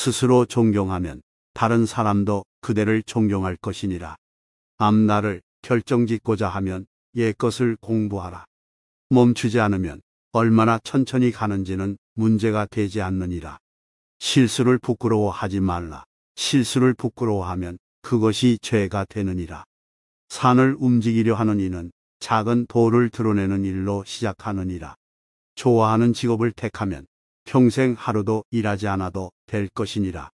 스스로 존경하면 다른 사람도 그대를 존경할 것이니라. 앞날을 결정짓고자 하면 옛것을 공부하라. 멈추지 않으면 얼마나 천천히 가는지는 문제가 되지 않느니라. 실수를 부끄러워하지 말라. 실수를 부끄러워하면 그것이 죄가 되느니라. 산을 움직이려 하는 이는 작은 돌을 드러내는 일로 시작하느니라. 좋아하는 직업을 택하면 평생 하루도 일하지 않아도 될 것이니라.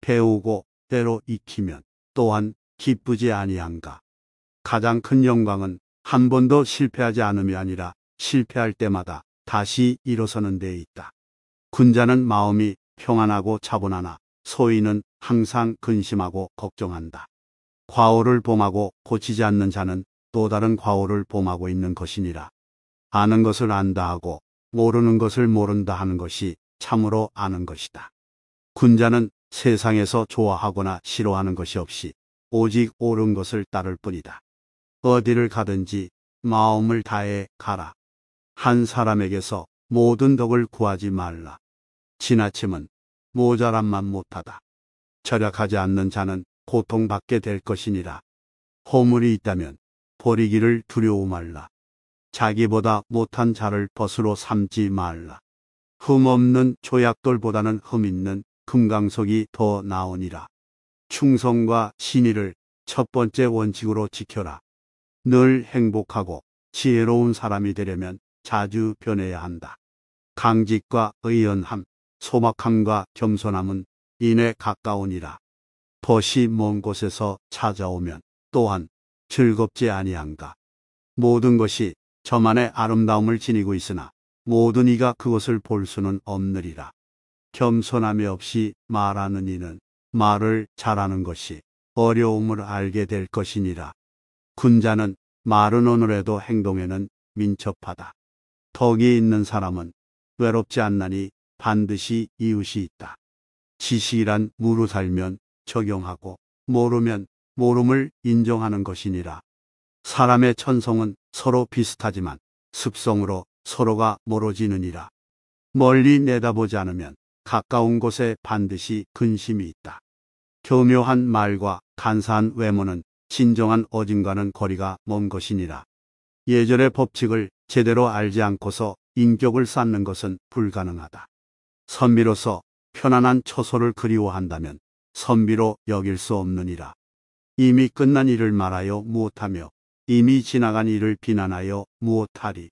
배우고 때로 익히면 또한 기쁘지 아니한가. 가장 큰 영광은 한 번도 실패하지 않음이 아니라 실패할 때마다 다시 일어서는 데 있다. 군자는 마음이 평안하고 차분하나 소인은 항상 근심하고 걱정한다. 과오를 범하고 고치지 않는 자는 또 다른 과오를 범하고 있는 것이니라. 아는 것을 안다 하고 모르는 것을 모른다 하는 것이 참으로 아는 것이다. 군자는 세상에서 좋아하거나 싫어하는 것이 없이 오직 옳은 것을 따를 뿐이다. 어디를 가든지 마음을 다해 가라. 한 사람에게서 모든 덕을 구하지 말라. 지나침은 모자람만 못하다. 절약하지 않는 자는 고통받게 될 것이니라. 허물이 있다면 버리기를 두려워 말라. 자기보다 못한 자를 벗으로 삼지 말라. 흠 없는 조약돌보다는 흠 있는 금강석이 더 나으니라. 충성과 신의를 첫 번째 원칙으로 지켜라. 늘 행복하고 지혜로운 사람이 되려면 자주 변해야 한다. 강직과 의연함, 소박함과 겸손함은 인에 가까우니라. 벗이 먼 곳에서 찾아오면 또한 즐겁지 아니한가. 모든 것이 저만의 아름다움을 지니고 있으나 모든 이가 그것을 볼 수는 없느리라. 겸손함이 없이 말하는 이는 말을 잘하는 것이 어려움을 알게 될 것이니라. 군자는 말은 오늘에도 행동에는 민첩하다. 덕이 있는 사람은 외롭지 않나니 반드시 이웃이 있다. 지식이란 무로 살면 적용하고 모르면 모름을 인정하는 것이니라. 사람의 천성은 서로 비슷하지만 습성으로 서로가 멀어지느니라. 멀리 내다보지 않으면 가까운 곳에 반드시 근심이 있다. 교묘한 말과 간사한 외모는 진정한 어짐과는 거리가 먼 것이니라. 예절의 법칙을 제대로 알지 않고서 인격을 쌓는 것은 불가능하다. 선비로서 편안한 처소를 그리워한다면 선비로 여길 수 없느니라. 이미 끝난 일을 말하여 무엇하며 이미 지나간 일을 비난하여 무엇하리.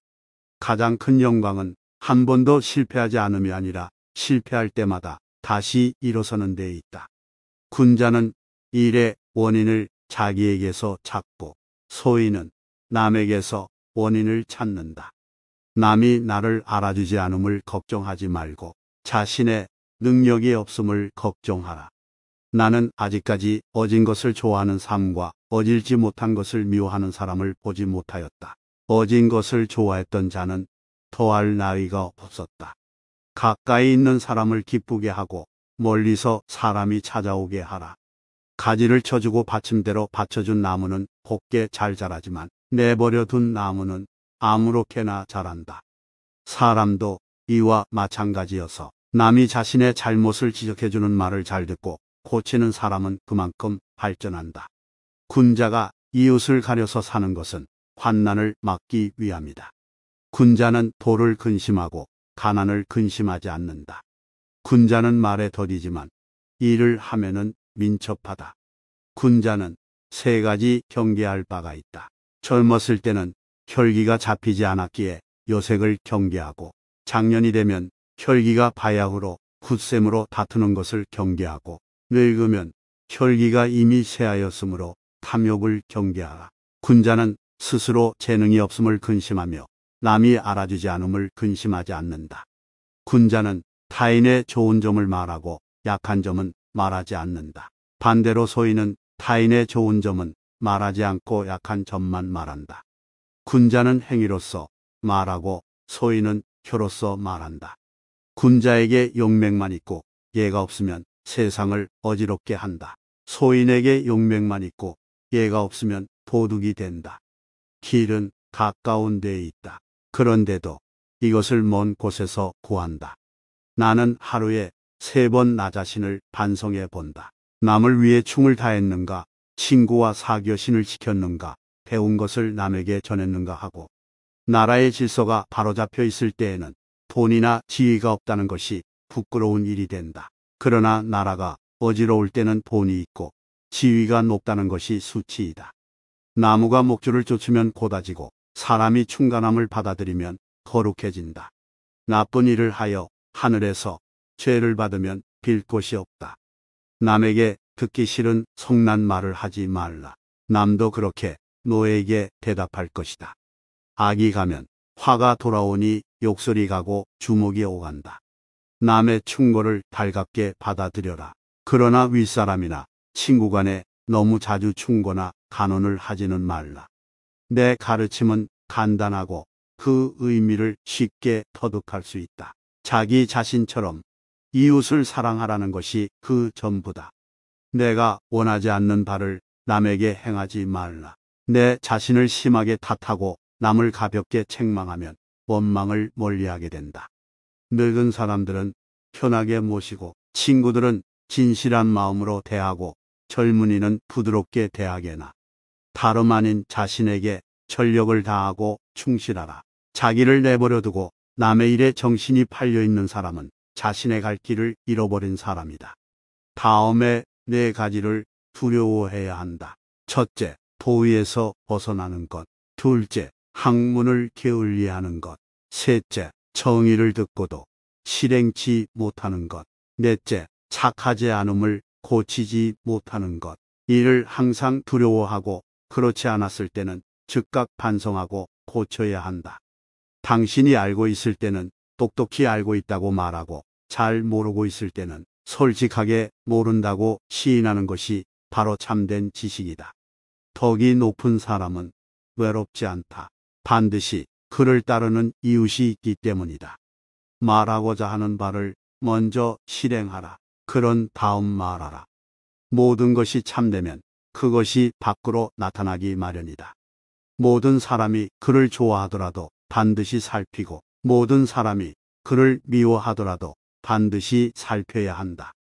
가장 큰 영광은 한 번도 실패하지 않음이 아니라 실패할 때마다 다시 일어서는 데 있다. 군자는 일의 원인을 자기에게서 찾고 소인은 남에게서 원인을 찾는다. 남이 나를 알아주지 않음을 걱정하지 말고 자신의 능력이 없음을 걱정하라. 나는 아직까지 어진 것을 좋아하는 삶과 어질지 못한 것을 미워하는 사람을 보지 못하였다. 어진 것을 좋아했던 자는 더할 나위가 없었다. 가까이 있는 사람을 기쁘게 하고 멀리서 사람이 찾아오게 하라. 가지를 쳐주고 받침대로 받쳐준 나무는 곱게 잘 자라지만 내버려 둔 나무는 아무렇게나 자란다. 사람도 이와 마찬가지여서 남이 자신의 잘못을 지적해주는 말을 잘 듣고 고치는 사람은 그만큼 발전한다. 군자가 이웃을 가려서 사는 것은 환난을 막기 위함이다. 군자는 도를 근심하고 가난을 근심하지 않는다. 군자는 말에 더디지만 일을 하면은 민첩하다. 군자는 세 가지 경계할 바가 있다. 젊었을 때는 혈기가 잡히지 않았기에 요색을 경계하고 장년이 되면 혈기가 바야흐로 굳셈으로 다투는 것을 경계하고 늙으면 혈기가 이미 쇠하였으므로 탐욕을 경계하라. 군자는 스스로 재능이 없음을 근심하며 남이 알아주지 않음을 근심하지 않는다. 군자는 타인의 좋은 점을 말하고 약한 점은 말하지 않는다. 반대로 소인은 타인의 좋은 점은 말하지 않고 약한 점만 말한다. 군자는 행위로서 말하고 소인은 혀로서 말한다. 군자에게 용맹만 있고 예가 없으면 세상을 어지럽게 한다. 소인에게 용맹만 있고 예가 없으면 도둑이 된다. 길은 가까운 데에 있다. 그런데도 이것을 먼 곳에서 구한다. 나는 하루에 3번 나 자신을 반성해 본다. 남을 위해 충을 다했는가, 친구와 사교신을 지켰는가, 배운 것을 남에게 전했는가 하고, 나라의 질서가 바로잡혀 있을 때에는 돈이나 지위가 없다는 것이 부끄러운 일이 된다. 그러나 나라가 어지러울 때는 돈이 있고 지위가 높다는 것이 수치이다. 나무가 목줄을 쫓으면 고다지고 사람이 충간함을 받아들이면 거룩해진다. 나쁜 일을 하여 하늘에서 죄를 받으면 빌 곳이 없다. 남에게 듣기 싫은 성난 말을 하지 말라. 남도 그렇게 너에게 대답할 것이다. 악이 가면 화가 돌아오니 욕설이 가고 주먹이 오간다. 남의 충고를 달갑게 받아들여라. 그러나 윗사람이나 친구 간에 너무 자주 충고나 간언을 하지는 말라. 내 가르침은 간단하고 그 의미를 쉽게 터득할 수 있다. 자기 자신처럼 이웃을 사랑하라는 것이 그 전부다. 내가 원하지 않는 바를 남에게 행하지 말라. 내 자신을 심하게 탓하고 남을 가볍게 책망하면 원망을 멀리하게 된다. 늙은 사람들은 편하게 모시고 친구들은 진실한 마음으로 대하고 젊은이는 부드럽게 대하게나 다름 아닌 자신에게 전력을 다하고 충실하라. 자기를 내버려 두고 남의 일에 정신이 팔려 있는 사람은 자신의 갈 길을 잃어버린 사람이다. 다음에 4가지를 두려워해야 한다. 첫째, 도의에서 벗어나는 것. 둘째, 학문을 게을리하는 것. 셋째, 정의를 듣고도 실행치 못하는 것. 넷째, 착하지 않음을 고치지 못하는 것. 이를 항상 두려워하고 그렇지 않았을 때는 즉각 반성하고 고쳐야 한다. 당신이 알고 있을 때는 똑똑히 알고 있다고 말하고 잘 모르고 있을 때는 솔직하게 모른다고 시인하는 것이 바로 참된 지식이다. 덕이 높은 사람은 외롭지 않다. 반드시 그를 따르는 이웃이 있기 때문이다. 말하고자 하는 바를 먼저 실행하라. 그런 다음 말하라. 모든 것이 참되면 그것이 밖으로 나타나기 마련이다. 모든 사람이 그를 좋아하더라도 반드시 살피고 모든 사람이 그를 미워하더라도 반드시 살펴야 한다.